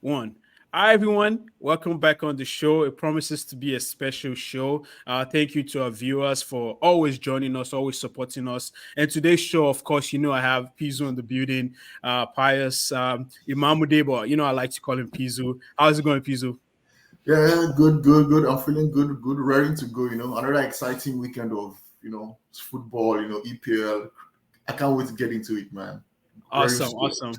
One. Hi, everyone. Welcome back on the show. It promises to be a special show. Thank you to our viewers for always joining us, always supporting us. And today's show, of course, I have Pizu in the building, Pius, Imamude, but I like to call him Pizu. How's it going, Pizu? Yeah, good. I'm feeling good, ready to go. Another exciting weekend of football. EPL. I can't wait to get into it, man. Very Awesome, soon. awesome.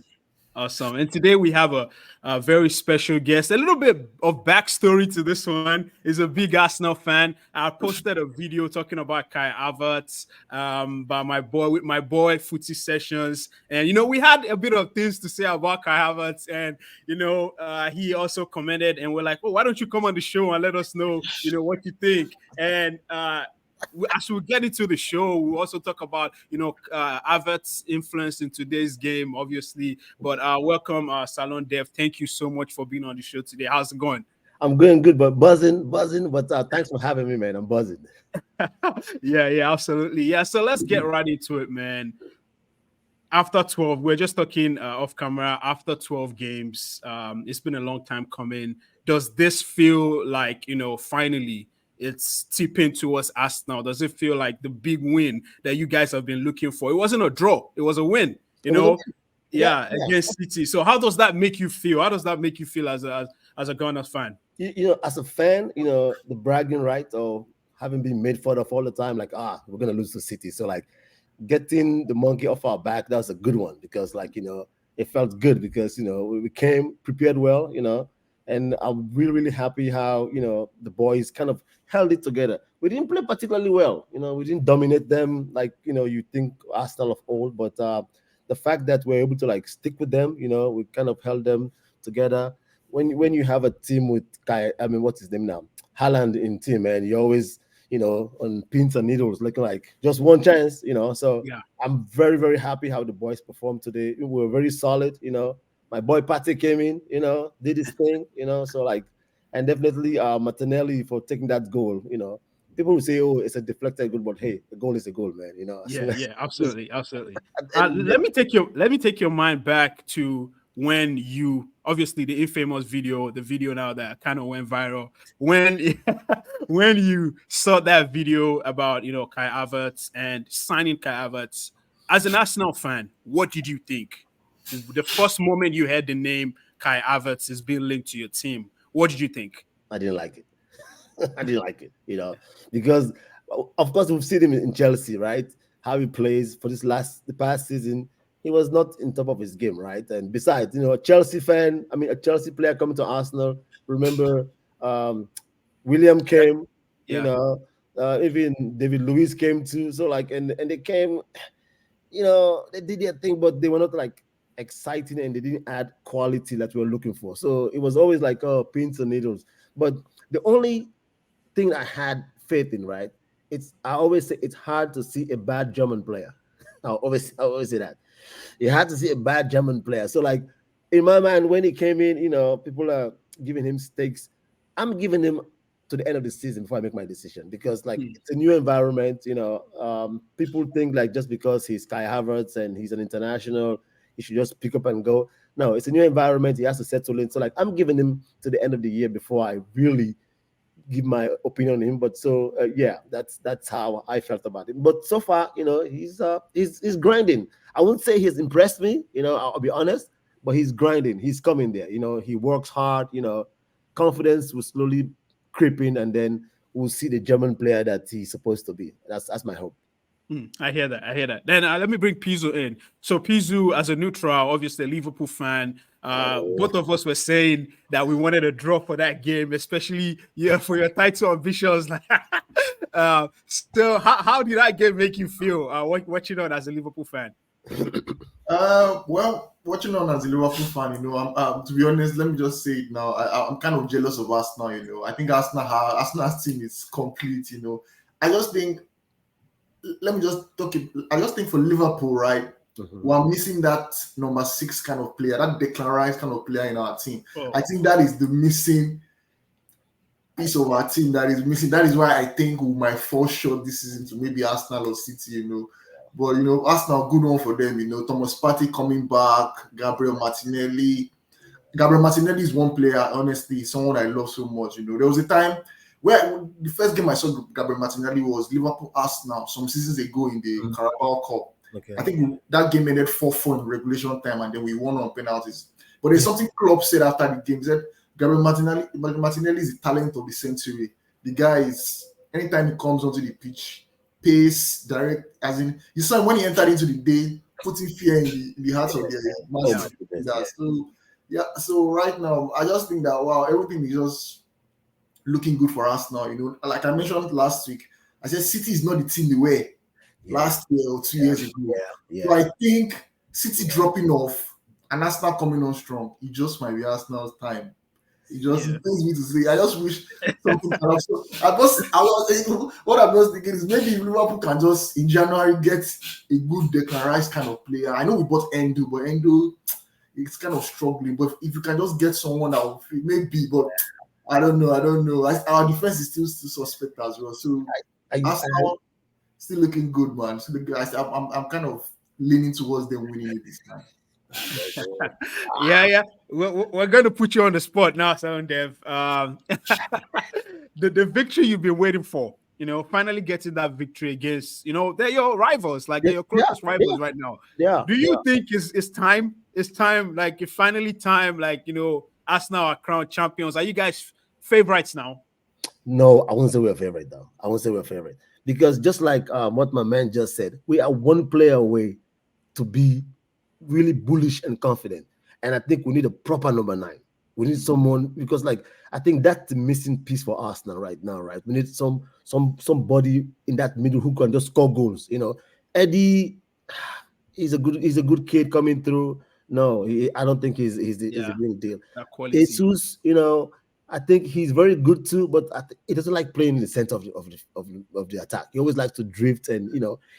Awesome. And today we have a very special guest. A little bit of backstory to this one. Is a big Arsenal fan. I posted a video talking about Kai Havertz by my boy with my boy Footy Sessions. And we had a bit of things to say about Kai Havertz. And he also commented and we're like, oh, why don't you come on the show and let us know, what you think? And as we get into the show, we'll also talk about Havertz's influence in today's game, obviously. But welcome, Salone Dev. Thank you so much for being on the show today. How's it going? I'm going good, but buzzing. But thanks for having me, man. I'm buzzing. Yeah, absolutely. Yeah, so let's get right into it, man. After 12, we're just talking off camera. After 12 games, it's been a long time coming. Does this feel like, finally it's tipping towards Arsenal? Does it feel like the big win that you guys have been looking for? It wasn't a draw, it was a win, Yeah. against City. So how does that make you feel? How does that make you feel as a Gunners fan? As a fan, the bragging right or having been made fun of all the time, like we're gonna lose to City. So like getting the monkey off our back, that was a good one because it felt good because we came prepared well, and I'm really happy how the boys kind of held it together. We didn't play particularly well, we didn't dominate them like you think Arsenal of old, but the fact that we're able to like stick with them, we kind of held them together. When you have a team with what's his name now, Haaland in team, man, you always on pins and needles, looking like just one chance, So Yeah. I'm very happy how the boys performed today. We were very solid, My boy Patty came in, did his thing, So like, and definitely Martinelli for taking that goal, People will say, "Oh, it's a deflected goal," but hey, a goal is a goal, man. As Yeah, soon as, yeah, absolutely, absolutely. and Let me take your mind back to when you obviously the video now that kind of went viral. When when you saw that video about Kai Havertz and signing Kai Havertz as an Arsenal fan, what did you think? The first moment you heard the name Kai Havertz is being linked to your team, what did you think? I didn't like it. I didn't like it, because of course we've seen him in Chelsea, right? How he plays for the past season. He was not in top of his game, right? And besides, a Chelsea fan, a Chelsea player coming to Arsenal. Remember, William came, you Yeah, know, even David Luiz came too. So like, and they came, they did their thing, but they were not like exciting and they didn't add quality that we were looking for. So it was always like pins and needles. But the only thing I had faith in, right? I always say it's hard to see a bad German player. I always say that. You had to see a bad German player. So like in my mind, when he came in, people are giving him stakes. I'm giving him to the end of the season before I make my decision because like Hmm. it's a new environment. People think like just because he's Kai Havertz and he's an international, he should just pick up and go. No, it's a new environment. He has to settle in. So like I'm giving him to the end of the year before I really give my opinion on him. But so yeah, that's how I felt about him. But so far, he's grinding. I wouldn't say he's impressed me. I'll be honest, but he's grinding. He's coming there. He works hard. Confidence will slowly creep in, and then we'll see the German player that he's supposed to be. That's my hope. I hear that. I hear that. Then let me bring Pizu in. So Pizu, as a neutral, obviously a Liverpool fan, Oh, both of us were saying that we wanted a draw for that game, especially for your title ambitions. So how did that game make you feel? Watching on as a Liverpool fan. Well, watching on as a Liverpool fan, to be honest, let me just say it now. I'm kind of jealous of Arsenal. I think Arsenal's team is complete. I just think let me just talk it. I just think for Liverpool, right, mhm. we're missing that number six kind of player, that Declan Rice kind of player in our team. Oh, I think that is the missing piece of our team that is missing. That is why I think we might fall short this season to maybe Arsenal or City. But Arsenal, good one for them. Thomas Partey coming back, Gabriel Martinelli. Gabriel Martinelli is one player, honestly, someone I love so much. There was a time where the first game I saw Gabriel Martinelli was Liverpool Arsenal some seasons ago in the Carabao Cup. Okay. I think that game ended 4-4 in regulation time, and then we won on penalties. But there's something Klopp said after the game. He said Gabriel Martinelli is the talent of the century. The guy is, anytime he comes onto the pitch, pace, direct, as in, you saw him when he entered into the day, putting fear in the hearts of the So right now, I just think that, wow, everything is just looking good for us now. Like I mentioned last week, I said City is not the team they were last year or 2 years ago. So I think City dropping off and Arsenal coming on strong, it just might be Arsenal's time. It just pains me to say. I just wish something can also. What I'm just thinking is maybe Liverpool can just in January get a good Declan Rice kind of player. I know we bought Endo, but Endo it's kind of struggling. But if you can just get someone that will fit, maybe. But I don't know. Our defense is still suspect as well. So Arsenal still looking good, man. Still looking good. I'm kind of leaning towards them winning it this time. Yeah. We're going to put you on the spot now, Salone Dev. The victory you've been waiting for, finally getting that victory against, they're your rivals, like they're your closest rivals right now. Yeah. Do you think it's time? It's time, like it's finally time, like, Arsenal are crowned champions. Are you guys favorites now? No, I won't say we're favorite though. I won't say we're favorite because just like what my man just said, we are one player away to be really bullish and confident. And I think we need a proper number 9. We need someone because, like, I think that's the missing piece for Arsenal right now, right? We need somebody in that middle who can just score goals. Eddie, he's a good kid coming through. No, I don't think he's a real deal. Jesus, I think he's very good too, but he doesn't like playing in the center of the attack. He always likes to drift, and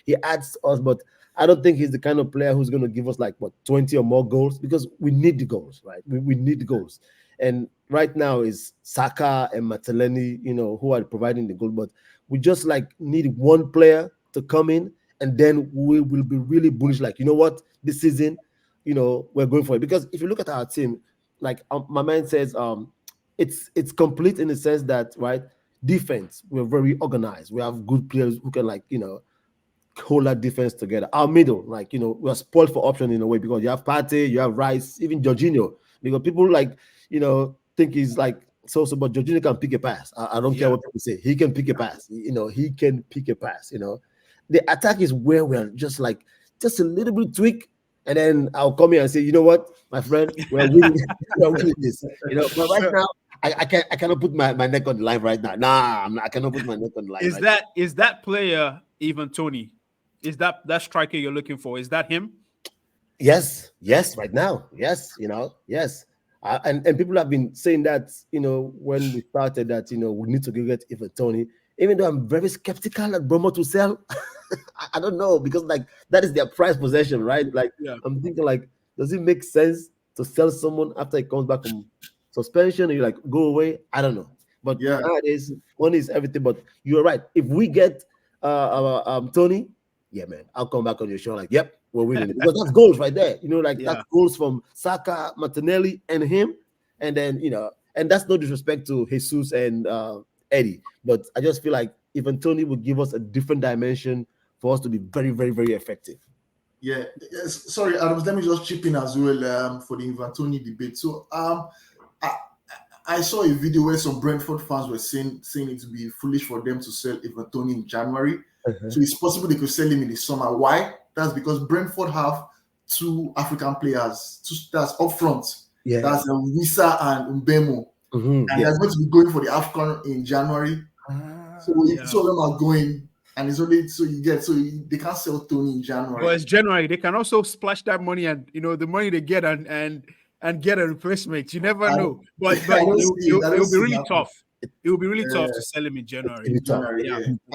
he adds to us, but I don't think he's the kind of player who's going to give us 20 or more goals because we need the goals, right? We need the goals. And right now is Saka and Martinelli, who are providing the goal, but we just need one player to come in, and then we will be really bullish. What, this season, we're going for it. Because if you look at our team, my man says, it's complete in the sense that, right, defense, we're very organized. We have good players who can hold that defense together. Our middle, we're spoiled for option in a way because you have Partey, you have Rice, even Jorginho. Because people think he's so, but Jorginho can pick a pass. I don't care what people say. He can pick a pass. He can pick a pass. The attack is where we're just a little bit tweak, and then I'll come here and say, you know what, my friend, we're winning. We're winning this. But right now, I cannot put my neck on the line right now. I cannot put my neck on the line. Is that player even Tony? Is that striker you're looking for? Is that him? Yes, right now. Yes, yes. And people have been saying that, when we started that, we need to go get Ivan Tony. Even though I'm very skeptical that Bromo to sell, I don't know, because that is their prize possession, right? I'm thinking does it make sense to sell someone after he comes back from suspension and you go away? I don't know. But nowadays, money is everything. But you're right. If we get Tony, yeah, man, I'll come back on your show yep, we're winning it. Because that's goals right there. That's goals from Saka, Martinelli, and him. And then, and that's no disrespect to Jesus and Eddie. But I just feel like even Tony would give us a different dimension for us to be very, very, very effective. Yeah. Yes. Sorry, Adams, let me just chip in as well for the Ivan Tony debate. So I saw a video where some Brentford fans were saying it to be foolish for them to sell Ivan Tony in January. So it's possible they could sell him in the summer. Why? That's because Brentford have 2 African players, that's up front. Yeah. That's Wissa and Mbemo. And they're going to be going for the AFCON in January. So if 2 of them are going, and it's only they can't sell Tony in January. Well, it's January. They can also splash that money and the money they get and get a replacement. You never know. But it'll be really tough. It will be really tough to sell him in January.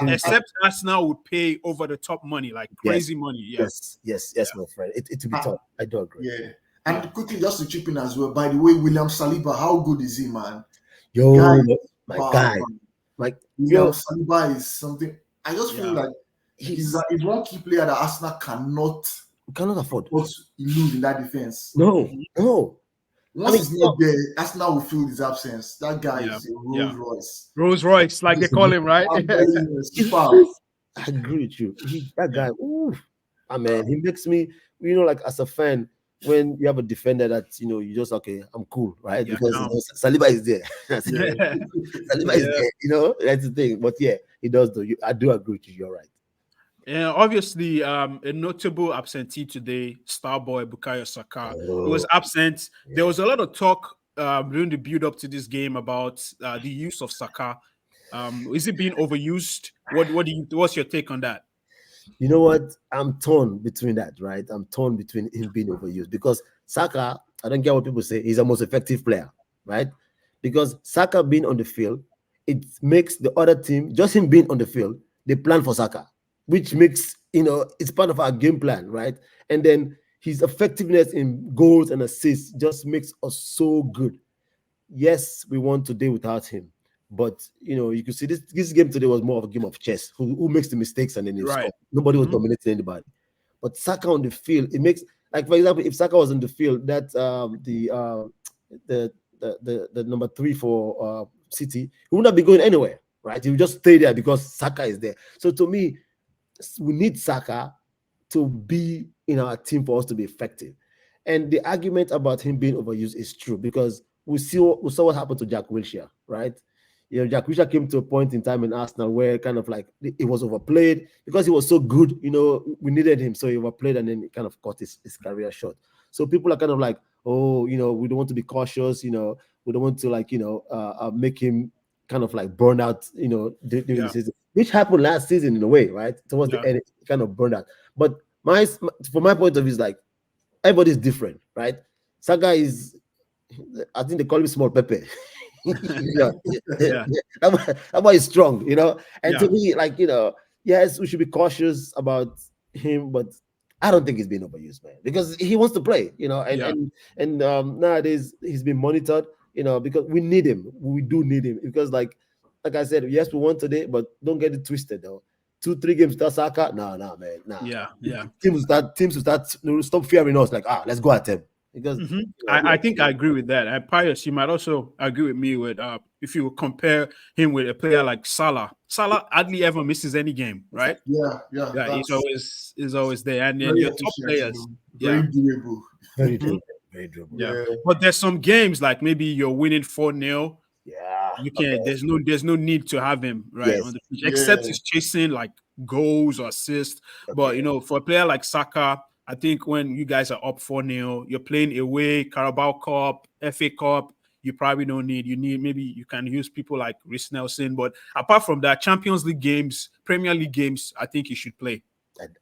Except Arsenal would pay over the top money, crazy money. Yes, my friend. It will be tough. I do agree. Yeah. And quickly, just to chip in as well, by the way, William Saliba, how good is he, man? Yo, my guy. William Saliba is something. I just feel like he's one key player that Arsenal cannot afford to lose in that defense. No. Once he's not there, Arsenal will feel his absence. That guy is a Rolls Royce. Rolls Royce, like they call him, right? I'm telling you, super. I agree with you. That guy, man, he makes me, like as a fan, when you have a defender that you just okay, I'm cool, right? Because Saliba is there. Saliba is there, that's the thing. But yeah, he does though. I do agree with you. You're right. Yeah, obviously, a notable absentee today, Starboy Bukayo Saka. He was absent. Yeah. There was a lot of talk during the build-up to this game about the use of Saka. Is it being overused? What's your take on that? You know what? I'm torn between that, right? I'm torn between him being overused because Saka, I don't care what people say, he's the most effective player, right? Because Saka being on the field, it makes the other team, just him being on the field, they plan for Saka, which makes, it's part of our game plan, right? And then his effectiveness in goals and assists just makes us so good. Yes, we won today without him. But you could see this game today was more of a game of chess. Who makes the mistakes and then they score? Nobody was dominating anybody. But Saka on the field, it makes, like, for example, if Saka was on the field, that the number 3 for City, he would not be going anywhere, right? He would just stay there because Saka is there. So to me, we need Saka to be in our team for us to be effective. And the argument about him being overused is true because we saw what happened to Jack Wilshere, right? Jack Wilshere came to a point in time in Arsenal where kind of like it was overplayed because he was so good. We needed him, so he overplayed and then it kind of cut his career short. So people are kind of like, oh, we don't want to be cautious. We don't want to make him kind of like burn out. During the season, which happened last season in a way, right? Towards the end, it kind of burned out. But from my point of view, is like everybody's different, right? Saka is, I think they call him Small Pepe. That boy is strong, and to me, like, yes, we should be cautious about him, but I don't think he's being overused, man, because he wants to play, and nowadays he's been monitored, because we need him. We do need him because, like I said, yes, we won today, but don't get it twisted, though. 2-3 games without Saka, no, man, nah. Yeah. Teams will start stop fearing us, like, let's go at them. Because I think I agree with that. And Pius, you might also agree with me with if you compare him with a player like Salah. Salah hardly ever misses any game, right? Yeah. He's always there. And then your top players, very durable. Very durable. Yeah. But there's some games like maybe you're winning 4-0. Yeah. You can't. Okay. There's no need to have him on the pitch, except he's chasing like goals or assists. Okay. But for a player like Saka, I think when you guys are up 4-0, you're playing away, Carabao Cup, FA Cup, you probably don't need. Maybe you can use people like Reece Nelson. But apart from that, Champions League games, Premier League games, I think you should play.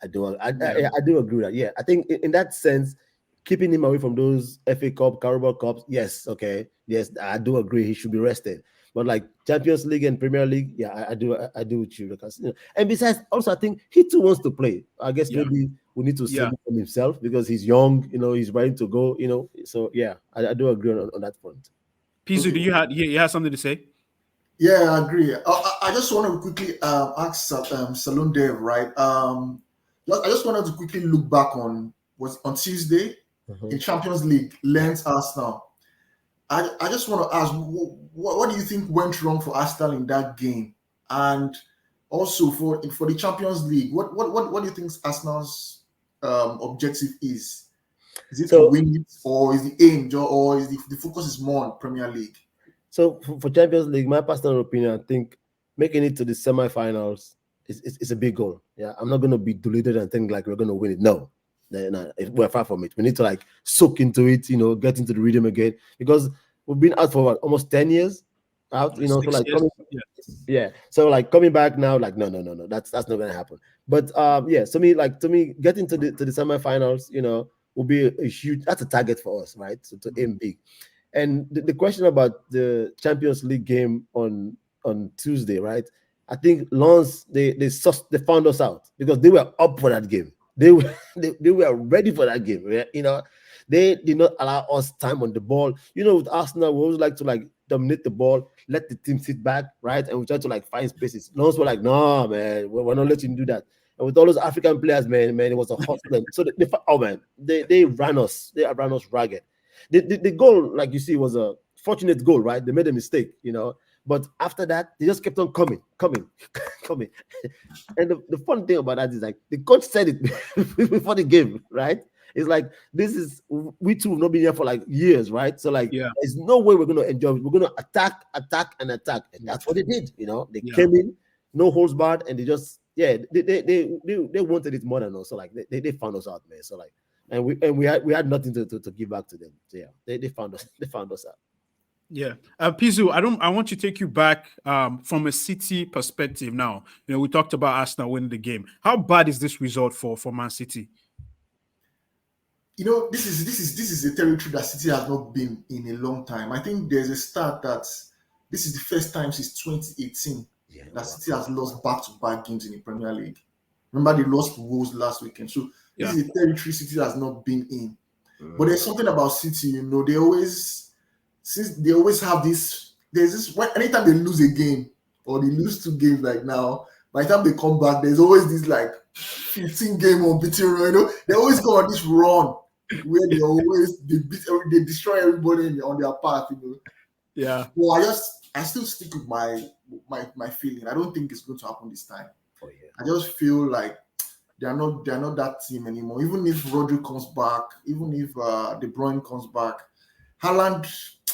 I do agree with that. Yeah, I think in that sense, keeping him away from those FA Cup, Carabao Cups, yes, okay. Yes, I do agree he should be rested. But like Champions League and Premier League, yeah, I do with you because and besides, also I think he too wants to play. I guess maybe we need to save him from himself because he's young, he's ready to go, So yeah, I do agree on that point. Pizu, do you have something to say? Yeah, I agree. I just want to quickly ask Salone Dev, right? I just wanted to quickly look back on Tuesday in Champions League, Lens Arsenal. I just want to ask, what do you think went wrong for Arsenal in that game? And also for the Champions League, what do you think Arsenal's objective is? Is it to win it, or is the aim, or is the focus is more on Premier League? So for Champions League, my personal opinion, I think making it to the semi-finals is a big goal. Yeah, I'm not going to be deluded and think like we're going to win it. No, we're far from it. We need to like soak into it, get into the rhythm again, because we've been out for almost 10 years out, so like so like coming back now, like no, that's not going to happen. But to me getting to the semi-finals, will be a huge, that's a target for us, right? So to aim big. And the question about the Champions League game on Tuesday, right? I think Lens, they found us out because they were up for that game. They were ready for that game. They did not allow us time on the ball. With Arsenal, we always like to like dominate the ball, let the team sit back, right? And we try to like find spaces. Lens were like, no, man, we're not letting you do that. And with all those African players, man, it was a hot game. So they ran us. They ran us ragged. The goal, like you see, was a fortunate goal, right? They made a mistake, but after that, they just kept on coming, coming. And the fun thing about that is like the coach said it before the game, right? It's like we two have not been here for like years, right? So like there's no way we're gonna enjoy it. We're gonna attack, and attack. And that's what they did, They came in, no holds barred, and they just they wanted it more than us. So like they found us out, man. So like and we had nothing to give back to them. So yeah, they found us out. Yeah, Pizu, I want to take you back from a City perspective now. We talked about Arsenal winning the game. How bad is this result for Man City? This is a territory that City has not been in a long time. I think there's a stat that this is the first time since 2018 that City has lost back-to-back games in the Premier League. Remember, they lost to Wolves last weekend. So this is a territory City has not been in. But there's something about City, they always have this. There's this. Anytime they lose a game or they lose 2 games, like now, by the time they come back, there's always this like 15-game unbeaten run. They always go on this run where they destroy everybody on their path. Yeah. Well, I still stick with my feeling. I don't think it's going to happen this time. Oh, yeah. I just feel like they're not that team anymore. Even if Rodri comes back, even if De Bruyne comes back, Haaland,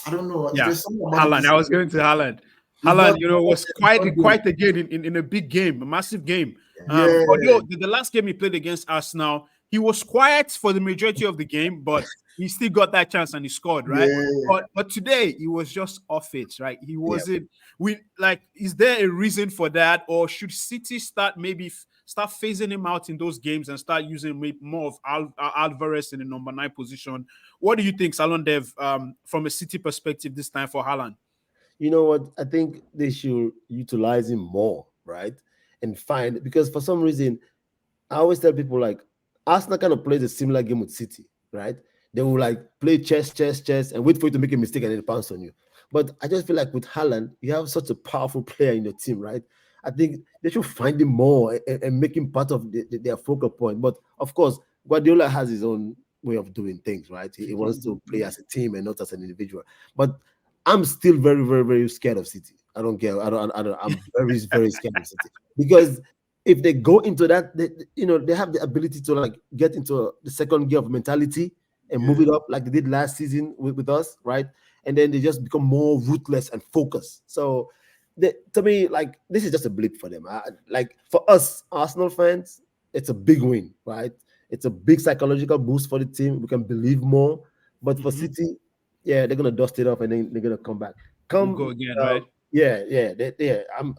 I don't know. Yeah, there's something about Haaland. I was going to Haaland. Haaland, was quite again in a big game, a massive game. Although the last game he played against Arsenal, he was quiet for the majority of the game, but he still got that chance and he scored, right? Yeah. But today he was just off it, right? He wasn't. Is there a reason for that, or should City start phasing him out in those games and start using more of Alvarez in the number 9 position? What do you think, Salone Dev, from a City perspective this time for Haaland? You know what? I think they should utilize him more, right? And because for some reason, I always tell people like Arsenal kind of plays a similar game with City, right? They will like play chess, and wait for you to make a mistake and then pounce on you. But I just feel like with Haaland, you have such a powerful player in your team, right? I think they should find him more and make him part of their focal point. But of course, Guardiola has his own way of doing things, right? He wants to play as a team and not as an individual. But I'm still very, very, very scared of City. I don't care. I'm very, very scared of City because if they go into that, they have the ability to like get into the second gear of mentality and move it up like they did last season with us, right? And then they just become more ruthless and focused. So to me, like this is just a blip for them. Like for us Arsenal fans, it's a big win, right? It's a big psychological boost for the team. We can believe more. But for City, they're gonna dust it off and then they're gonna come back. We'll go again, right? Yeah.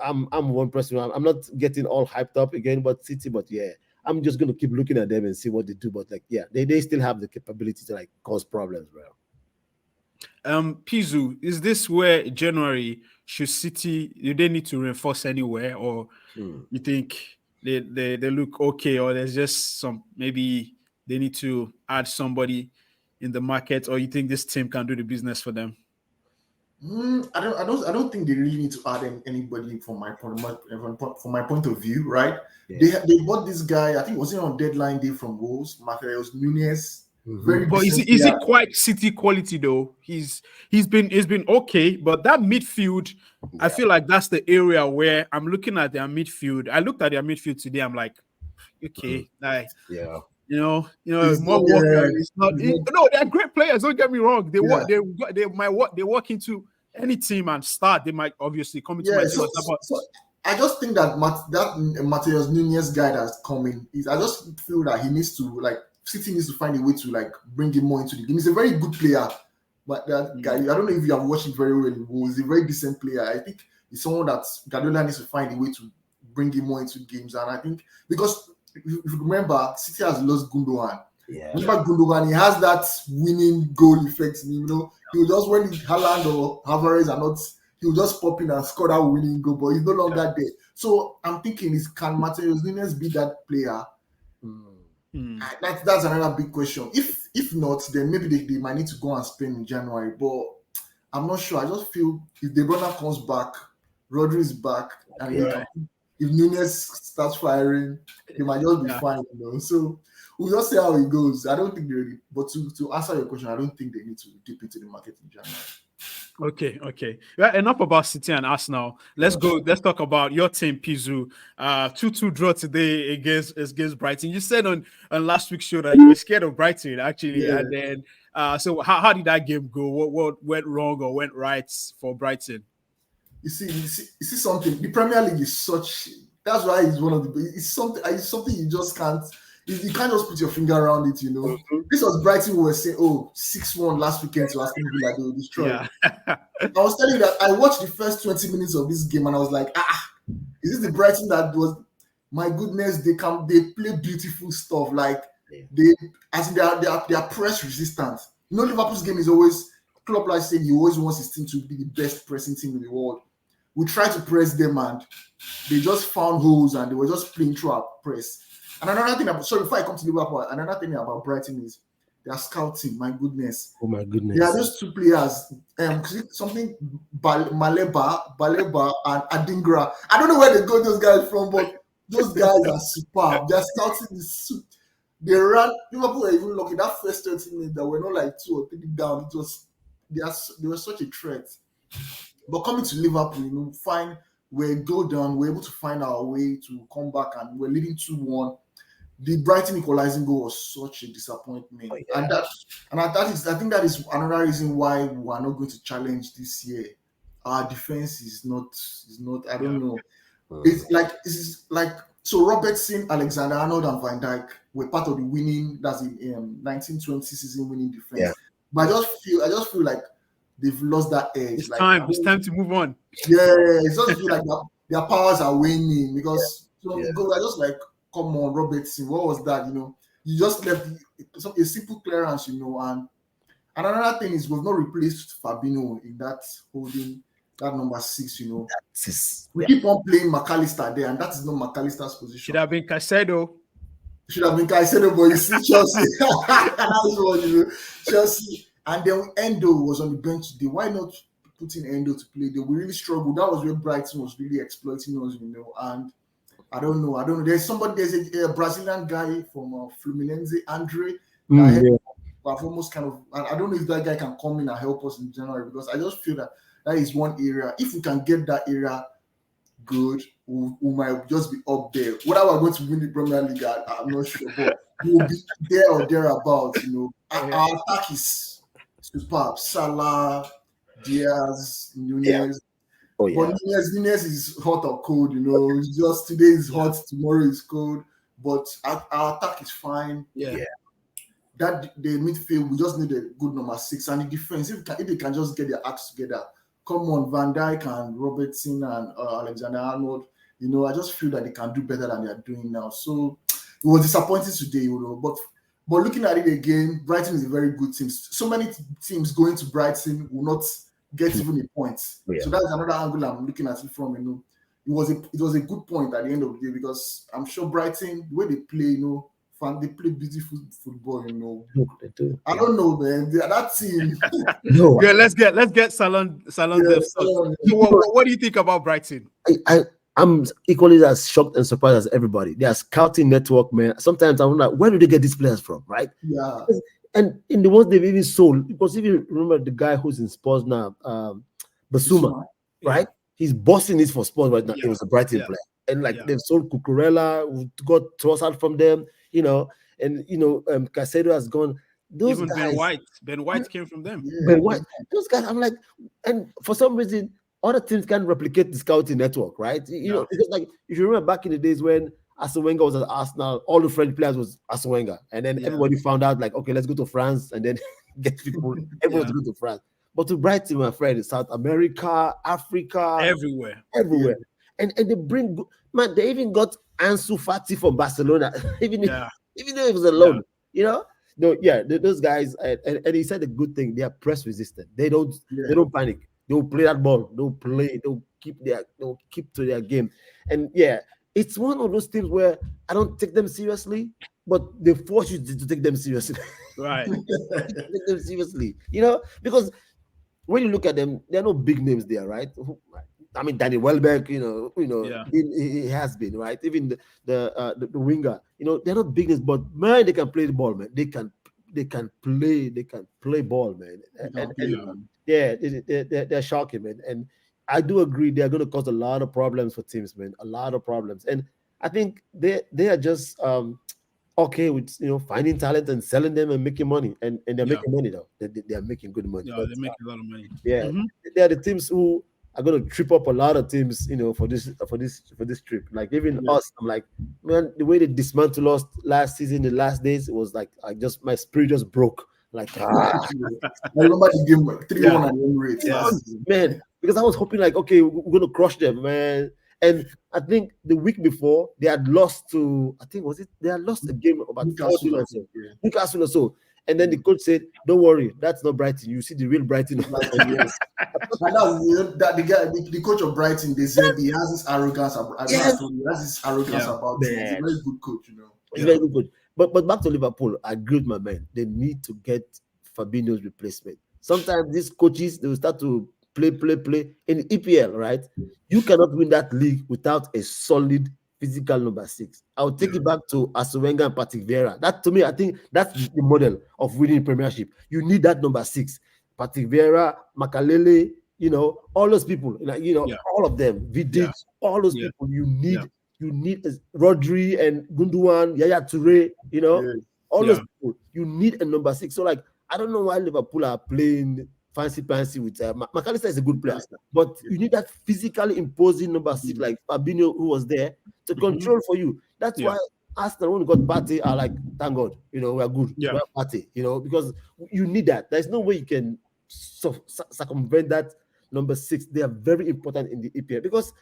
I'm one person. I'm not getting all hyped up again, but City. But yeah, I'm just gonna keep looking at them and see what they do. But like, yeah, they still have the capability to like cause problems, bro. Pizu, is this where January should City? Do they need to reinforce anywhere, or you think they look okay, or there's just maybe they need to add somebody in the market, or you think this team can do the business for them? I don't think they really need to add anybody from my point of view, right? Yeah. They bought this guy. I think was on deadline day from Wolves, Matheus Nunes. But is he quite City quality though? He's been okay, but that midfield, I feel like that's the area where I'm looking at their midfield. I looked at their midfield today. I'm like, okay, more work. It's not. No, they're great players. Don't get me wrong. They walk into any team and start. They might obviously come into my team. So I just think that Matheus Nunes guy that's coming I just feel that he needs to City needs to find a way to bring him more into the game. He's a very good player, but that guy, I don't know if you have watched him very well. He's a very decent player. I think he's someone that Guardiola needs to find a way to bring him more into games. And I think because if you remember, City has lost Gundogan. Yeah. Remember Gundogan, he has that winning goal effect. He will just when Haaland or Alvarez are not, he will just pop in and score that winning goal. But he's no longer there. So I'm thinking, can Matheus Nunes be that player? That's another big question. If not, then maybe they might need to go and spend in January. But I'm not sure. I just feel if De Bruyne comes back, Rodri is back, and if Nunes starts firing, they might just be fine. So we'll just see how it goes. I don't think they really, but to answer your question, I don't think they need to dip into the market in January. Okay. Yeah, enough about City and Arsenal. Let's go. Let's talk about your team, Pizu. 2-2 draw today against Brighton. You said on last week's show that you were scared of Brighton, actually. Yeah. And then, so how did that game go? What went wrong or went right for Brighton? You see something. The Premier League is such. That's why it's one of the. It's something you just can't. You can't just put your finger around it. This was Brighton. We were saying, 6-1 last weekend to Aston Villa. They were destroyed. Yeah. I was telling you that I watched the first 20 minutes of this game and I was like, is this the Brighton that was? My goodness, they play beautiful stuff. Like they are press resistant. Liverpool's game is always. Klopp like saying he always wants his team to be the best pressing team in the world. We tried to press them and they just found holes and they were just playing through our press. And another thing before I come to Liverpool, another thing about Brighton is their scouting. My goodness. Oh my goodness. There are those two players, something Baleba and Adingra. I don't know where they got those guys from, but those guys are superb. Their scouting is super. They ran. Liverpool were even lucky that first 30 minutes that were not like 2 or 3 down. It was. They were such a threat. But coming to Liverpool, we go down, we're able to find our way to come back and we're leading 2-1. The Brighton equalizing goal was such a disappointment. Oh, yeah. I think that is another reason why we are not going to challenge this year. Our defense is not I don't know. It's like so Robertson, Alexander-Arnold and Van Dijk were part of the winning, that's in 1920 season winning defense. Yeah. But I just feel like they've lost that edge. It's time to move on. Yeah, it just feel like their powers are waning because I just like, come on, Robertson, what was that? You just left a simple clearance, and another thing is we've not replaced Fabinho in that holding that number 6. We keep on playing McAllister there, and that is not McAllister's position. Should have been Caicedo. But you see Chelsea. That's what Chelsea. And then Endo was on the bench today. Why not putting Endo to play? They really struggled. That was where Brighton was really exploiting us, And I don't know. There's a Brazilian guy from Fluminense, Andre. Almost kind of. I don't know if that guy can come in and help us in January because I just feel that is one area. If we can get that area good, we might just be up there. Whether we're going to win the Premier League, I'm not sure, but we'll be there or thereabouts. Our attack is superb. Salah, Diaz, Nunez. Oh, yeah. But Nunez is hot or cold. Just today is hot, tomorrow is cold. But our attack is fine. Yeah. That the midfield, we just need a good number 6, and the defense. If they can just get their acts together. Come on, Van Dijk and Robertson and Alexander-Arnold. I just feel that they can do better than they are doing now. So it was disappointing today, But looking at it again, Brighton is a very good team. So many teams going to Brighton will not get even a point. Yeah. So that's another angle I'm looking at it from. It was a good point at the end of the day because I'm sure Brighton, the way they play, they play beautiful football. They do. I don't know, man. That team. No. Yeah, let's get Salone. What do you think about Brighton? I'm equally as shocked and surprised as everybody. Their scouting network, man. Sometimes I wonder, where do they get these players from, right? Yeah. And in the ones they've even sold, because if you remember the guy who's in Spurs now, Basuma, right? He's bossing it for Spurs right now. It was a Brighton player. And they've sold Cucurella, we got Trossard from them, and Caicedo has gone. Those even guys, Ben White came from them. Yeah. Ben White, those guys, I'm like, and for some reason, other teams can replicate the scouting network, right? Because like if you remember back in the days when Arsene Wenger was at Arsenal, all the French players was Arsene Wenger, and then everybody found out like, okay, let's go to France, and then get people. Everyone's going to France, but to Brighton, my friend, in South America, Africa, everywhere, and they bring man. They even got Ansu Fati from Barcelona, even though it was alone, those guys, and he said a good thing. They are press resistant. They don't panic. They'll play that ball. They'll keep to their game. And it's one of those teams where I don't take them seriously, but they force you to take them seriously. Right. Take them seriously. Because when you look at them, there are no big names there, right? I mean, Danny Welbeck, Yeah. he has been, right. Even the winger, they're not bigness, but man, they can play the ball, man. They can play ball, man. You And, can play, and man. yeah, they're shocking, man. And I do agree they're going to cause a lot of problems for teams, man. A lot of problems. And I think they are just okay with finding talent and selling them and making money. And they're Yeah. making money though. They are making good money. Yeah. But They make a lot of money. yeah, Mhm. they are the teams who are going to trip up a lot of teams, for this trip. Like even Yeah. us, I'm like, man, the way they dismantled us last season, the last days, it was like my spirit just broke. Like I remember the game 3-1 at Emirates Yeah. last season. man, because I was hoping like, okay, we're gonna crush them, man. And I think the week before they had lost to, I think they had lost a game about Newcastle, 14 I or so, think, yeah. Newcastle or so. And then the coach said, "Don't worry, that's not Brighton. You see the real Brighton." Yes. And that the guy, the coach of Brighton, they said he has this arrogance. Yes. He has this arrogance Yeah. about him. He's a Man. very good coach, He's Yeah. very good coach. But back to Liverpool, I agree with my man. They need to get Fabinho's replacement. Sometimes these coaches they will start to play in the EPL, right? You cannot win that league without a solid physical number 6. I'll take it back to Arsene Wenger and Patrick Vieira. That to me, I think that's the model of winning Premiership. You need that number 6. Patrick Vieira, Makalele, all those people, Yeah. all of them, Vidic, Yeah. all those Yeah. people. You need Yeah. Rodri and Gundogan, Yaya Toure, Yeah. all Yeah. those people. You need a number 6. So like, I don't know why Liverpool are playing fancy with McAllister is a good player, but you need that physically imposing number 6 like Fabinho who was there to control for you. That's Yeah. why Arsenal when we got Partey are like, thank God, we are good. Yeah. We have Partey, because you need that. There's no way you can circumvent that number 6. They are very important in the EPL because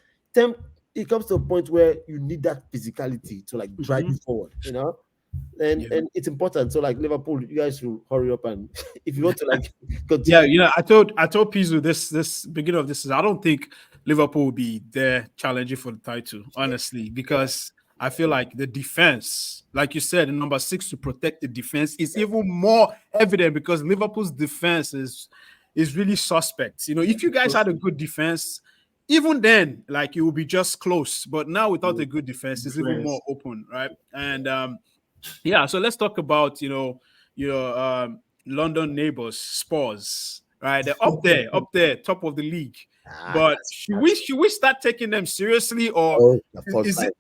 it comes to a point where you need that physicality to like drive you forward, and it's important. So like Liverpool, you guys should hurry up and if you want to like continue. Yeah, I told Pizu this beginning of this. I don't think Liverpool will be there challenging for the title, honestly, because I feel like the defense, like you said, in number 6 to protect the defense is even more evident because Liverpool's defense is really suspect. If you guys had a good defense, even then, like it will be just close. But now without a good defense, it's even more open, right? And yeah, so let's talk about your London neighbors, Spurs, right? They're up there, top of the league. But should we start taking them seriously, or is it?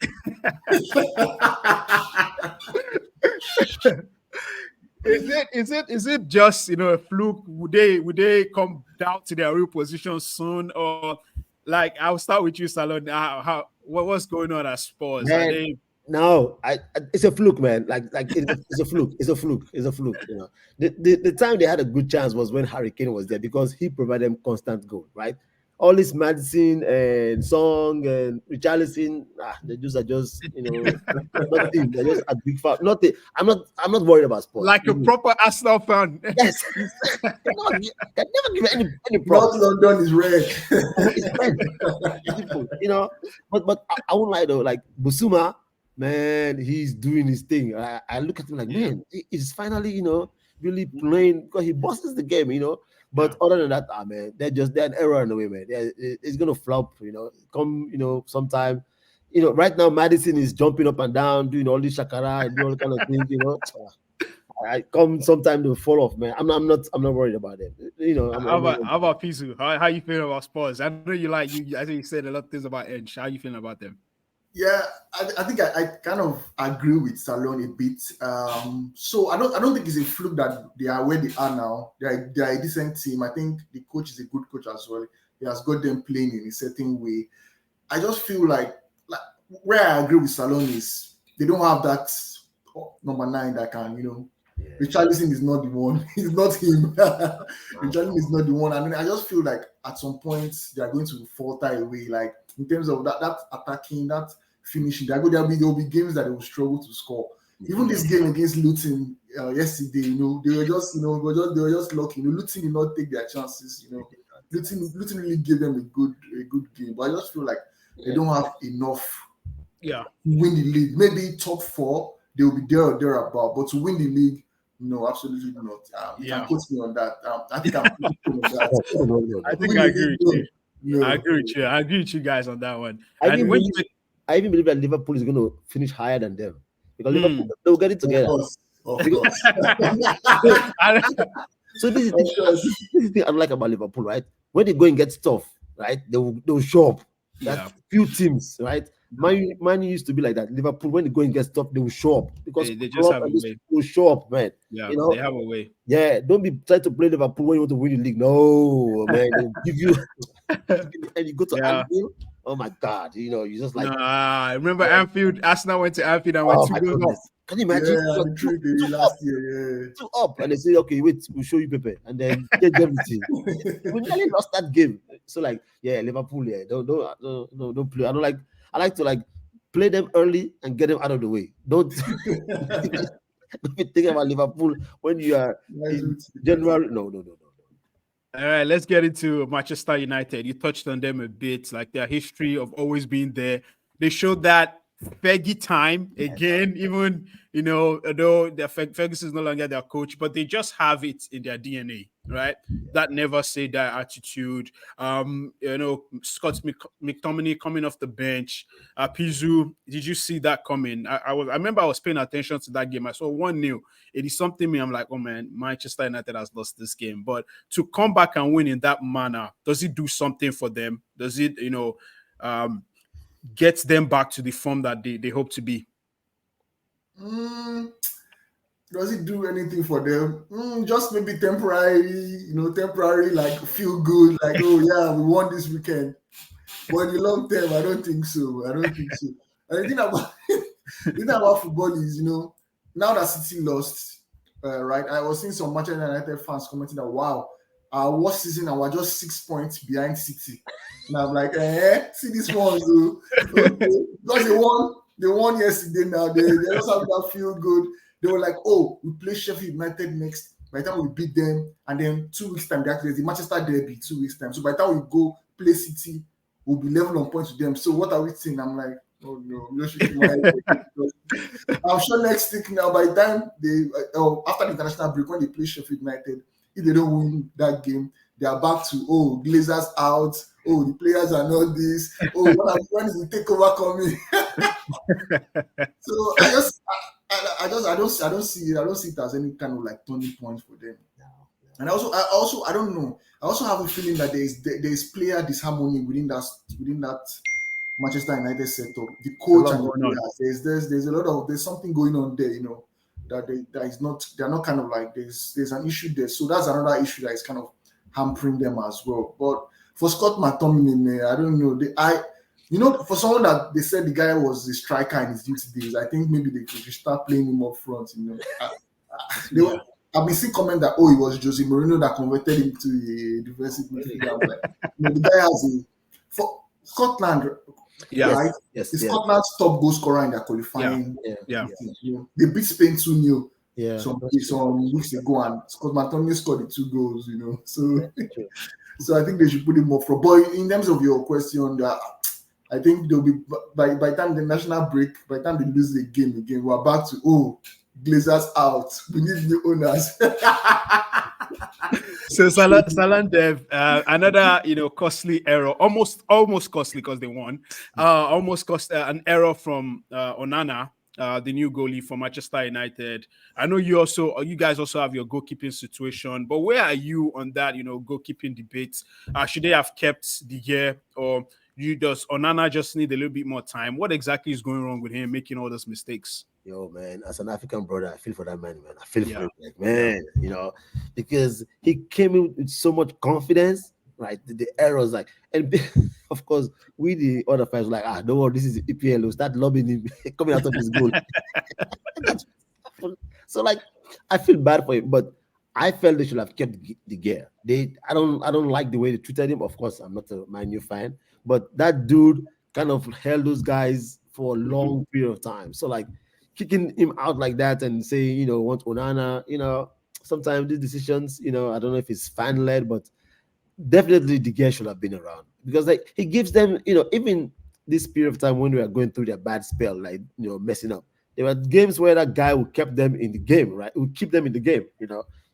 Is it just a fluke? Would they come down to their real position soon, or like I'll start with you, Salone. What's going on at Spurs? Man, Are they? No, it's a fluke, man. Like it's a fluke. It's a fluke. The time they had a good chance was when Harry Kane was there because he provided them constant goal, right? All this Madison and Song and Richarlison, they just are just nothing. They're just a big foul. Nothing. I'm not worried about Spurs. Like a proper Arsenal fan. Yes, can never give any North props. London is red. It's red. But I won't lie though. Like Busuma, man, he's doing his thing. I look at him like, man, he's finally, really playing because he bosses the game, But other than that, man, they're an error in the way, man. It's gonna flop, come, sometime. Right now, Madison is jumping up and down, doing all this shakara and all kind of things, I come sometime to fall off, man. I'm not worried about it. How about Pizu? How you feeling about Spurs? I know I think you said a lot of things about Edge. How you feeling about them? Yeah, I think I kind of agree with Salone a bit. So I don't think it's a fluke that they are where they are now. They're a decent team. I think the coach is a good coach as well. He has got them playing in a certain way. I just feel like where I agree with Salone is they don't have that number 9 that can, Richarlison is not the one. He's not him. Richarlison is not the one. I mean, I just feel like at some point they are going to falter away. Like in terms of that attacking, that finishing, there will be games that they will struggle to score. Even this game against Luton yesterday, they were just, they were just lucky. Luton did not take their chances. Luton really gave them a good game, but I just feel like they don't have enough. Yeah, to win the league. Maybe top 4, they will be there or thereabout, but to win the league, no, absolutely not. You can quote me on that. I think I'm on that. I think I agree with you. No. I agree with you. I agree with you guys on that one. I And even when believe, I even believe that Liverpool is going to finish higher than them because Liverpool Hmm. they'll get it Of together. course. Of course. So this is Of course. this is the thing I like about Liverpool, right? When they go and get stuff, right, they'll show up. Yeah. That's few teams, right? Man used to be like that. Liverpool, when they go and get stuff, they will show up because They just Klopp have a and these way. people will show up, man. Yeah, You know, they have a way. yeah. Don't be trying to play Liverpool when you want to win the league. No, man, they'll give you and you go to Yeah. Anfield. Oh my God, you know, you just like, Nah, remember Anfield? Arsenal went to Anfield and went oh two my goals up. goodness. Can you imagine? Yeah, You're the trip they did up, last year. two up, and they say, okay, wait, we'll show you Pepe, and then change everything. We nearly lost that game. So like, yeah, Liverpool, yeah, don't play. I like to like play them early and get them out of the way. Don't don't be thinking about Liverpool when you are in January. No. All right, let's get into Manchester United. You touched on them a bit, like their history of always being there. They showed that Fergie time again, even although Ferguson is no longer their coach, but they just have it in their DNA, right? That never say die attitude. Scott McTominay coming off the bench. Pizu, did you see that coming? I remember I was paying attention to that game. I saw 1-0. It is something me. I'm like, oh man, Manchester United has lost this game. But to come back and win in that manner, does it do something for them? Does it, get them back to the form that they hope to be? Does it do anything for them? Just maybe temporary, like feel good, like, oh yeah, we won this weekend. But in the long term, I don't think so. And the thing about football is, now that City lost, right? I was seeing some Manchester United fans commenting that, wow, our worst season, and we're just 6 points behind City. And I'm like, see this one, so okay. Because they won yesterday now. They just have that feel good. They were like, oh, we play Sheffield United next. By the time we beat them, and then 2 weeks time, there's the Manchester Derby 2 weeks time. So by the time we go play City, we'll be level on points with them. So what are we saying? I'm like, oh no, I'm just shaking my head. I'm sure next week now, by the time after the international break, when they play Sheffield United, if they don't win that game, they are back to, oh, Glazers out. Oh, the players are not this. Oh, when is the takeover coming? So I don't see it as any kind of like turning point for them. And I don't know. I also have a feeling that there is player disharmony within that Manchester United setup. The coach and the players. There's something going on there, they're not kind of like there's an issue there. So that's another issue that is kind of hampering them as well. But for Scott McTominay, I don't know. For someone that they said the guy was the striker in his youth days, I think maybe they could start playing him up front. I've been seeing comment that it was Jose Mourinho that converted him to a defensive midfielder. Like, the guy has for Scotland. Yeah, right? Yes, Scotland's top goal scorer in their qualifying. Yeah. They beat Spain 2-0. Yeah, some weeks ago, and Scott McTominay scored the 2 goals. So I think they should put him up for. But in terms of your question, I think they'll be by the time the national break, by the time they lose the game again, we're back to Glazers out. We need new owners. So Salone Dev, another costly error, almost costly because they won. Almost cost an error from Onana, the new goalie for Manchester United. I know you guys also have your goalkeeping situation, but where are you on that goalkeeping debate? Should they have kept De Gea, or does Onana just need a little bit more time? What exactly is going wrong with him making all those mistakes? Yo, man, as an African brother, I feel for that man, I feel for him, like, man, because he came in with so much confidence, right? The errors, like, and of course, we the other fans were like, don't worry, this is the EPL. We'll start lobbing him coming out of his goal. So, like, I feel bad for him, but I felt they should have kept De Gea. I don't like the way they treated him. Of course, I'm not a Man U fan, but that dude kind of held those guys for a long period of time. So, like, kicking him out like that and saying, want Onana, sometimes these decisions, I don't know if it's fan led, but definitely De Gea should have been around because like he gives them, even this period of time when we are going through their bad spell, like messing up. There were games where that guy would keep them in the game, right? Would keep them in the game,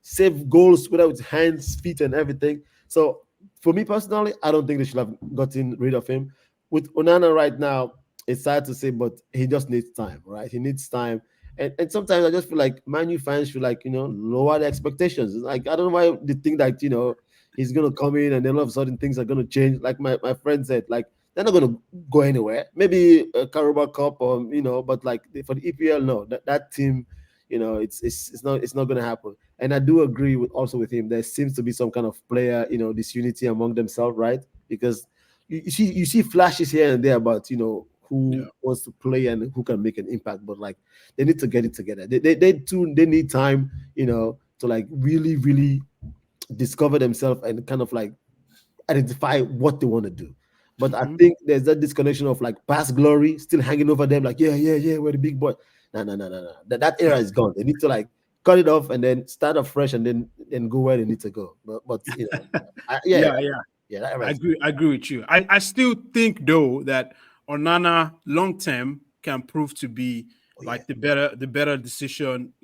save goals without hands, feet, and everything. So for me personally, I don't think they should have gotten rid of him. With Onana right now, it's sad to say, but he just needs time, right? He needs time. And sometimes I just feel like Man U fans should like, lower the expectations. Like I don't know why they think that, he's gonna come in and then all of a sudden things are gonna change. Like my friend said, like they're not gonna go anywhere. Maybe a Carabao Cup or but like for the EPL, no, that team, it's not gonna happen. And I do agree with also with him. There seems to be some kind of player, disunity among themselves, right? Because you see flashes here and there about who Yeah. wants to play and who can make an impact, but like they need to get it together. They need time, to like really really discover themselves and kind of like identify what they want to do. But I Mhm. think there's that disconnection of like past glory still hanging over them, like, yeah, yeah, yeah, we're the big boy. No, no, no, no, no. That era is gone. They need to like cut it off and then start afresh and then go where they need to go. But yeah, Yeah, yeah. yeah, that era I is gone. agree. I agree with you. I still think though that Onana long term can prove to be Oh yeah. like the better decision.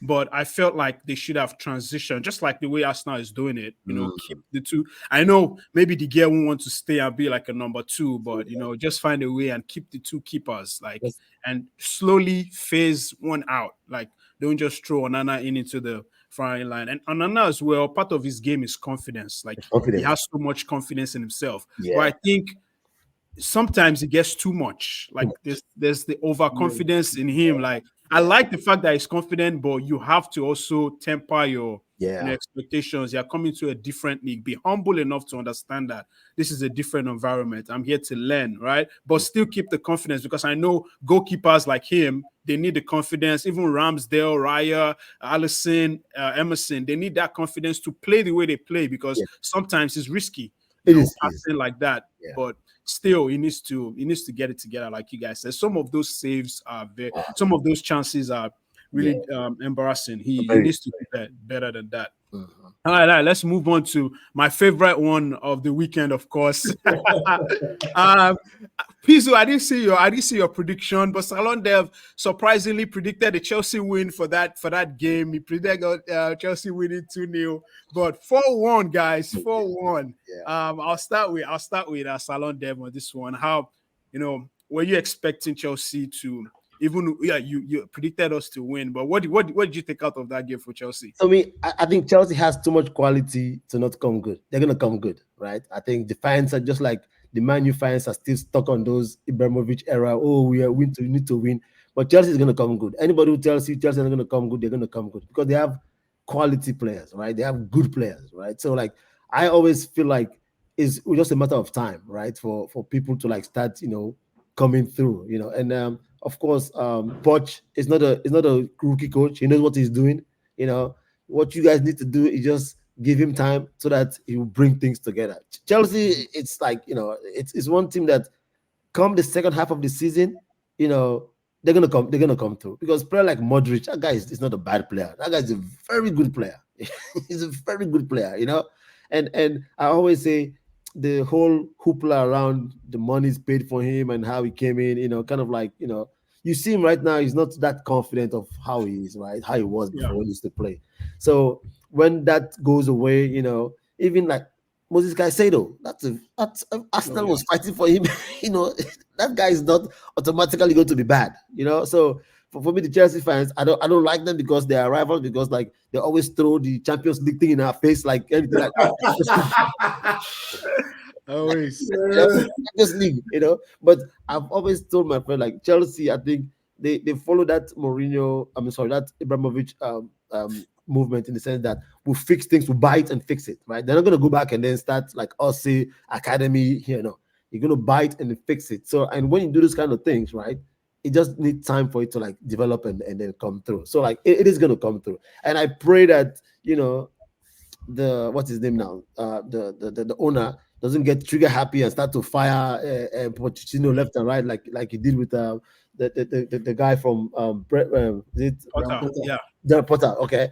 But I felt like they should have transitioned, just like the way Arsenal is doing it. Keep Mm, the two. I know maybe the girl won't want to stay and be like a number two, but just find a way and keep the two keepers, like, yes, and slowly phase one out. Like, don't just throw Onana into the firing line. And Onana as well, part of his game is confidence. Like, he confidence. has so much confidence in himself. But I Yeah, think sometimes it gets too much. too Like, much. there's the Yeah. overconfidence in him. Like, I Yeah, like the fact that he's confident, but you have to also temper your yeah, expectations. You're coming to a different league. Be humble enough to understand that this is a different environment. I'm here to learn, right? But still keep the confidence, because I know goalkeepers like him, they need the confidence. Even Ramsdale, Raya, Allison, Emerson, they need that confidence to play the way they play, because yeah. sometimes it's risky, It is. passing like that. Yeah. But still, he needs to get it together, like you guys said. Some of those saves are very, Ah, some of those chances are yeah. really embarrassing. He Very. needs to do better than that. Mhm. All right, let's move on to my favorite one of the weekend, of course. um, Pizzo, I didn't see your prediction, but Salon Dev surprisingly predicted a Chelsea win for that game. He predicted Chelsea winning 2-0, but 4-1, guys, 4-1. Yeah. I'll start with Salon Dev on this one. How, were you expecting Chelsea to, even, yeah, you predicted us to win, but what did you take out of that game for Chelsea? So I think Chelsea has too much quality to not come good. They're gonna come good, right? I think the fans are just like the Man U fans are still stuck on those Ibrahimovic era. Oh, we need to win. But Chelsea is gonna come good. Anybody who tells you Chelsea is gonna come good, they're gonna come good because they have quality players, right? They have good players, right? So like I always feel like it's just a matter of time, right? For people to like start, coming through, And of course, Poch is not a rookie coach. He knows what he's doing. You know, what you guys need to do is just give him time so that he will bring things together. Chelsea, it's like, it's one team that come the second half of the season, you know, they're gonna come through because player like Modric, that guy is not a bad player. That guy is a very good player. He's a very good player. And I always say the whole hoopla around the money's paid for him and how he came in, kind of like, you see him right now, he's not that confident of how he is, right? How he was Yeah. before when he used to play. So when that goes away, even like Moses Caicedo, Oh Arsenal yeah. was fighting for him. you know, that guy is not automatically going to be bad. So for me, the Chelsea fans, I don't like them because they are rivals because like they always throw the Champions League thing in our face like anything like Always. Chelsea Champions League, But I've always told my friend like Chelsea, I think they follow that Mourinho, I'm sorry, that Ibrahimovic movement in the sense that we'll fix things, we'll buy it and fix it, right? They're not gonna go back and then start like us say academy here. No, you're gonna buy it and then fix it. So and when you do those kind of things, right? It just needs time for it to like develop and then come through. So like it is gonna come through. And I pray that the what's his name now? The owner doesn't get trigger happy and start to fire Pochettino left and right like he did with the guy from is it Potter. Yeah. Del Potter. Okay,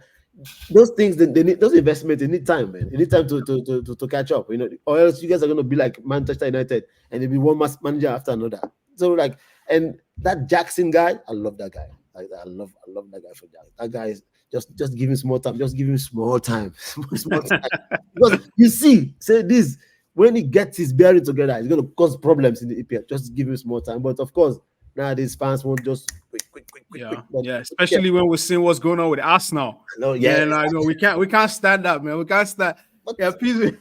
those things they need those investments. They need time, man. They need time to catch up. Or else you guys are gonna be like Manchester United and it'll be one manager after another. So like, and that Jackson guy, I love that guy. I love that guy for Jack. That guy is just give him small time. Just give him small time. Small time. Because you see, say this, when he gets his bearing together, it's going to cause problems in the EPL. Just give him small time. But of course, nowadays fans won't just quick. But, especially when we're seeing what's going on with Arsenal. No, we can't stand that, man. We can't stand. Pizu.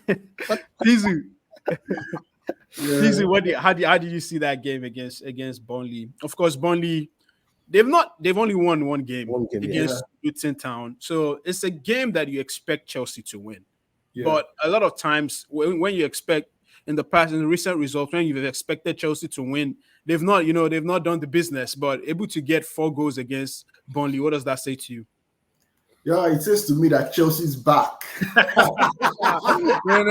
Pizu, how did you see that game against Burnley? Of course, Burnley, they've only won one game against Luton Town. So it's a game that you expect Chelsea to win. Yeah. But a lot of times when you expect in the recent results, when you've expected Chelsea to win, they've not done the business, but able to get 4 goals against Burnley. What does that say to you? Yeah, it says to me that Chelsea's back. No.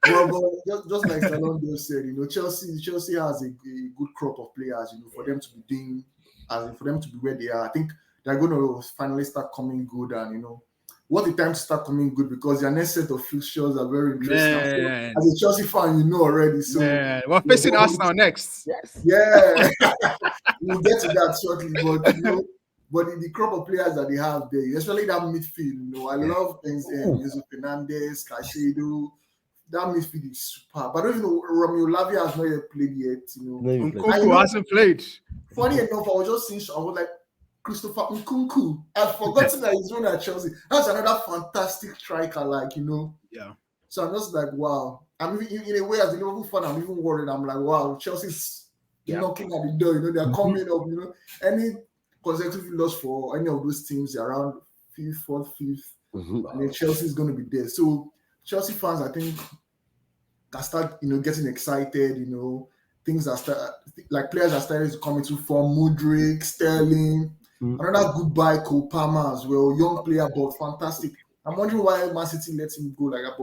But just like Salone just said, Chelsea has a good crop of players, for them to be doing, for them to be where they are. I think they're going to finally start coming good, and what the time to start coming good, because their next set of fixtures are very interesting. As a Chelsea fan, already. So we're facing Arsenal next. Yes. Yeah, we'll get to that shortly, but the crop of players that they have there, especially that midfield, I love things. Enzo Fernandez, Caicedo. That midfield is super. But I don't even know, Romeo Lavia has not yet played yet. Nkunku hasn't played. Funny enough, I was just seeing, I was like, Christopher Nkunku. I've forgotten that he's running at Chelsea. That's another fantastic striker, Yeah. So I'm just like, wow. I'm even, in a way, as a Liverpool fan, I'm even worried. I'm like, wow, Chelsea's knocking at the door. They're coming up. Any consecutive loss for any of those teams around 5th, 4th, 5th, and then Chelsea is going to be there. So Chelsea fans, I think, can start, getting excited. Things are players are starting to come into form. Mudryk, Sterling, another goodbye, Cole Palmer as well. Young player, but fantastic. I'm wondering why Man City let him go like that.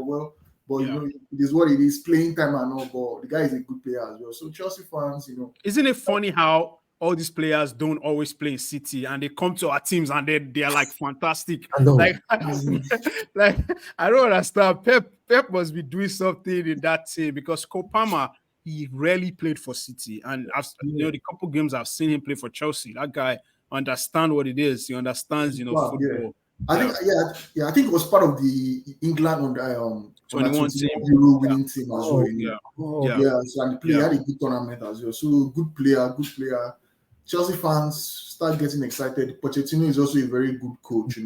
But it is what it is. Playing time and all, but the guy is a good player as well. So Chelsea fans, Isn't it funny how all these players don't always play in City and they come to our teams and they're like fantastic. I know. Like I don't understand. Pep must be doing something in that team, because Cole Palmer, he rarely played for City, and the couple games I've seen him play for Chelsea, that guy understands what it is. He understands, football. Yeah. I think it was part of the England on 21 team. Euro winning team as well. So and he had a good tournament as well. So good player. Chelsea fans start getting excited. Pochettino is also a very good coach,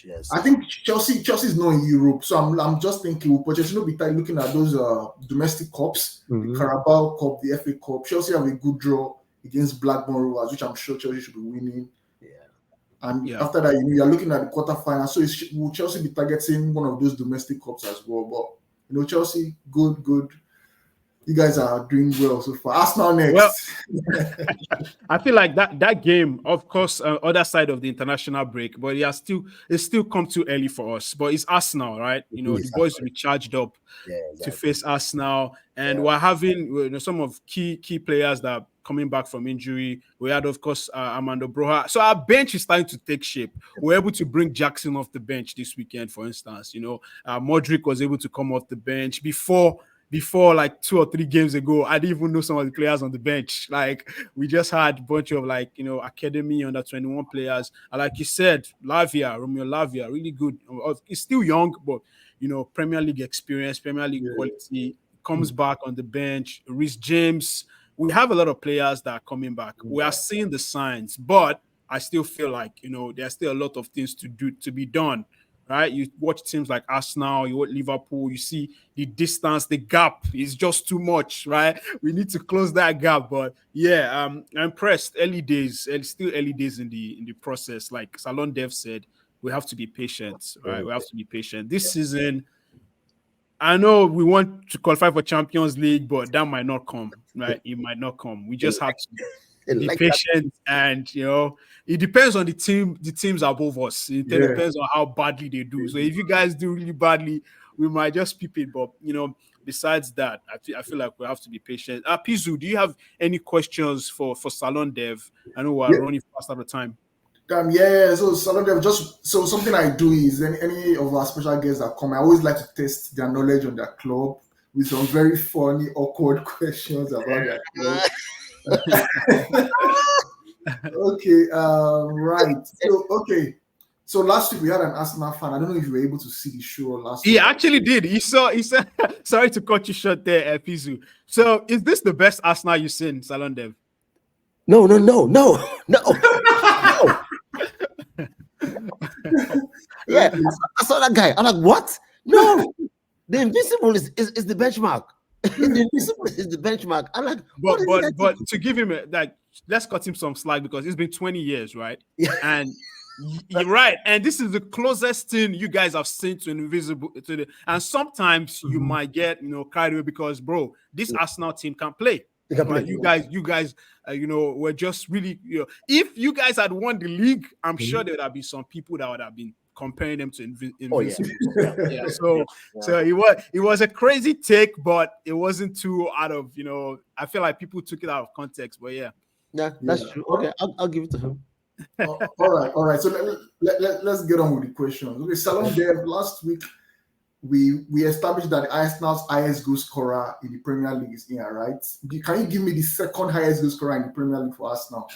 Yes. I think Chelsea is not in Europe, so I'm just thinking, will Pochettino be looking at those domestic cups, the Carabao Cup, the FA Cup? Chelsea have a good draw against Blackburn Rovers, which I'm sure Chelsea should be winning. And after that, you're looking at the quarterfinals. So will Chelsea be targeting one of those domestic cups as well? But Chelsea, good. You guys are doing well so far. Arsenal next. Well, I feel like that game, of course, other side of the international break, but it's still come too early for us. But it's Arsenal, right? The boys will be charged up to face Arsenal, and we're having some of key players that are coming back from injury. We had, of course, Armando Broja. So our bench is starting to take shape. We're able to bring Jackson off the bench this weekend, for instance. Mudryk was able to come off the bench before like 2 or 3 games ago. I didn't even know some of the players on the bench. Like, we just had a bunch of academy under 21 players. And like you said, Romeo Lavia, really good. He's still young, but Premier League experience, Premier League quality, comes back on the bench. Reece James. We have a lot of players that are coming back. We are seeing the signs, but I still feel like there's still a lot of things to be done. Right, you watch teams like Arsenal, you watch Liverpool, you see the distance, the gap is just too much, right? We need to close that gap. But I'm impressed. Early days, and still early days in the process. Like Salone Dev said, we have to be patient, right? We have to be patient. This season, I know we want to qualify for Champions League, but that might not come, right? It might not come. We just have to be patient, and it depends on the teams above us. It depends on how badly they do. So if you guys do really badly, we might just peep it. But besides that, I feel like we have to be patient. Pizu, do you have any questions for Salone Dev? I know we're running fast out of time. So Salone Dev, so something I do is any of our special guests that come, I always like to test their knowledge on their club with some very funny, awkward questions about their club. Okay, right. So okay. So last week we had an Arsenal fan. I don't know if you were able to see the show last He week. actually did. He said, sorry to cut you short there, Pizu. So is this the best Arsenal you've seen, Salone Dev? No. Yeah, Okay. I saw that guy. I'm like, what? No, the invisible is the benchmark. The invisible is the benchmark. I'm like, what is that? But to give him let's cut him some slack because it's been 20 years, right? Yeah. And you're right. And this is the closest thing you guys have seen to invisible and sometimes you might get carried away because this Arsenal team can play. They can play. Right? You guys were just really if you guys had won the league, I'm sure there would have been some people that would have been comparing them to Invincible. Yeah. So it was a crazy take, but it wasn't too out of I feel like people took it out of context, but yeah. Yeah, that's true. Okay, I'll give it to him. All right. So let's get on with the questions. Okay, Salone Dev, last week we established that Arsenal's highest goal scorer in the Premier League is Ian, right? Can you give me the second highest goal scorer in the Premier League for Arsenal?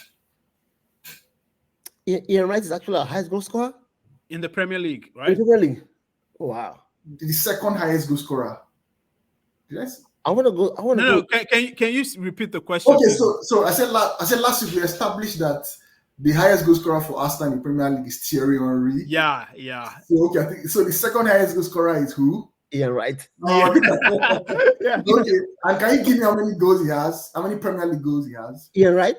Ian Wright is actually our highest goal scorer in the Premier League, right? In the Premier League. Oh, wow. The second highest goal scorer. Yes. I want to go. No. Can you repeat the question? Okay, so I said last week we established that the highest goal scorer for Arsenal in the Premier League is Thierry Henry. Yeah. So, okay, I think so. The second highest goal scorer is who? Ian Wright. Yeah. Okay, and can you give me how many goals he has? How many Premier League goals he has? Ian Wright?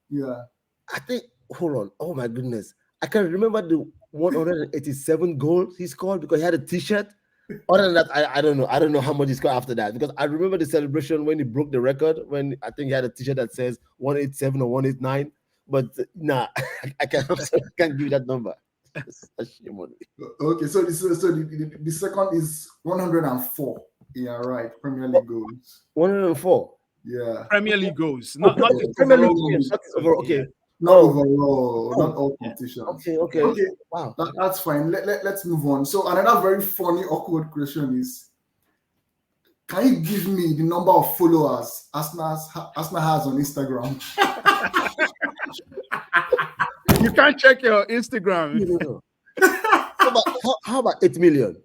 Yeah. I think. Hold on. Oh my goodness, I can remember the 187 goals he scored because he had a T-shirt. Other than that, I don't know. I don't know how much he scored after that because I remember the celebration when he broke the record when I think he had a T-shirt that says 187 or 189. But nah, I can't give you that number. Okay, so the second is 104. Yeah, right. Premier League goals. 104. Yeah. Premier League goals, not the Premier League goals. Okay. Not overall, not all competitions. Okay. Wow. That's fine. Let's move on. So another very funny, awkward question is: can you give me the number of followers Arsenal has on Instagram? You can't check your Instagram. No. How about 8 million?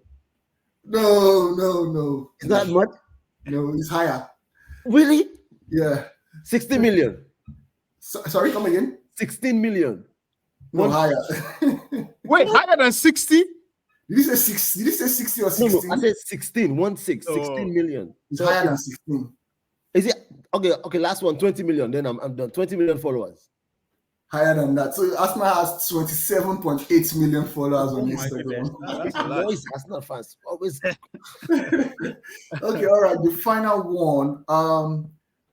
No. Is that much? No, it's higher. Really? Yeah. 60 million. Sorry, come again. 16 million. No, higher. Wait, higher than 60? Did you say 60? Did you say 60 or 16? No, I said 16. 16 million. It's higher than 16. Is it okay? Last one, 20 million. Then I'm done. 20 million followers. Higher than that. So Arsenal has 27.8 million followers on Instagram. Always Arsenal fans. Always. Okay, all right. The final one.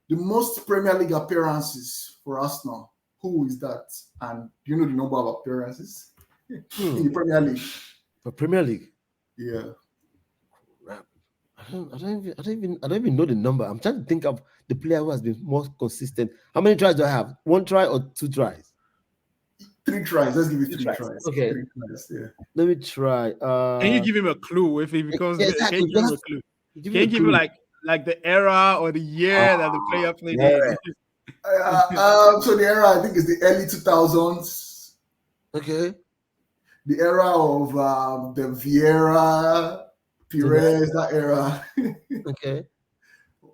The most Premier League appearances for Arsenal. Who is that? And do you know the number of appearances in the Premier League? For Premier League? Yeah. I don't even know the number. I'm trying to think of the player who has been more consistent. How many tries do I have? 1 try or 2 tries? 3 tries. Let's give you 3 tries. Okay. 3 tries, yeah. Let me try. Can you give him a clue if he becomes? Exactly. Can you give him a clue? Can you give him like the era or the year that the player played? Yeah. So the era I think is the early 2000s. Okay. The era of the Vieira, Perez, that era. Okay.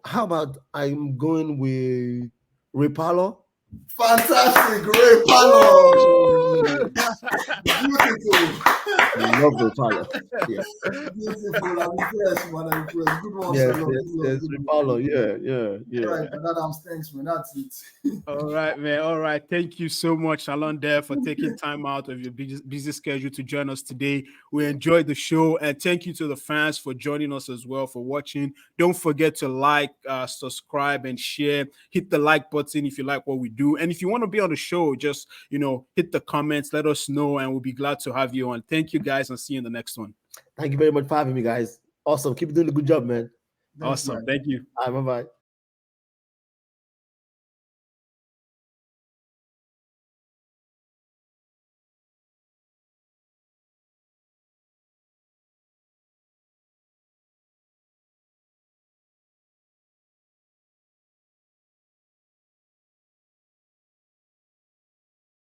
How about I'm going with Repalo? Fantastic, Ray Palo. Beautiful. I love Repalo. Yes. Beautiful. I'm impressed, man. I'm impressed. Good one. Yes, Repalo. Yeah. All right, Adams, thanks, man. That's it. All right, man. All right. Thank you so much, Salone Dev, for taking time out of your busy schedule to join us today. We enjoyed the show, and thank you to the fans for joining us as well, for watching. Don't forget to like, subscribe, and share. Hit the like button if you like what we do. And if you want to be on the show, just hit the comments, let us know, and we'll be glad to have you on. Thank you guys, and see you in the next one. Thank you very much for having me, guys. Awesome. Keep doing a good job, man. Awesome. Thank you. All right, bye-bye.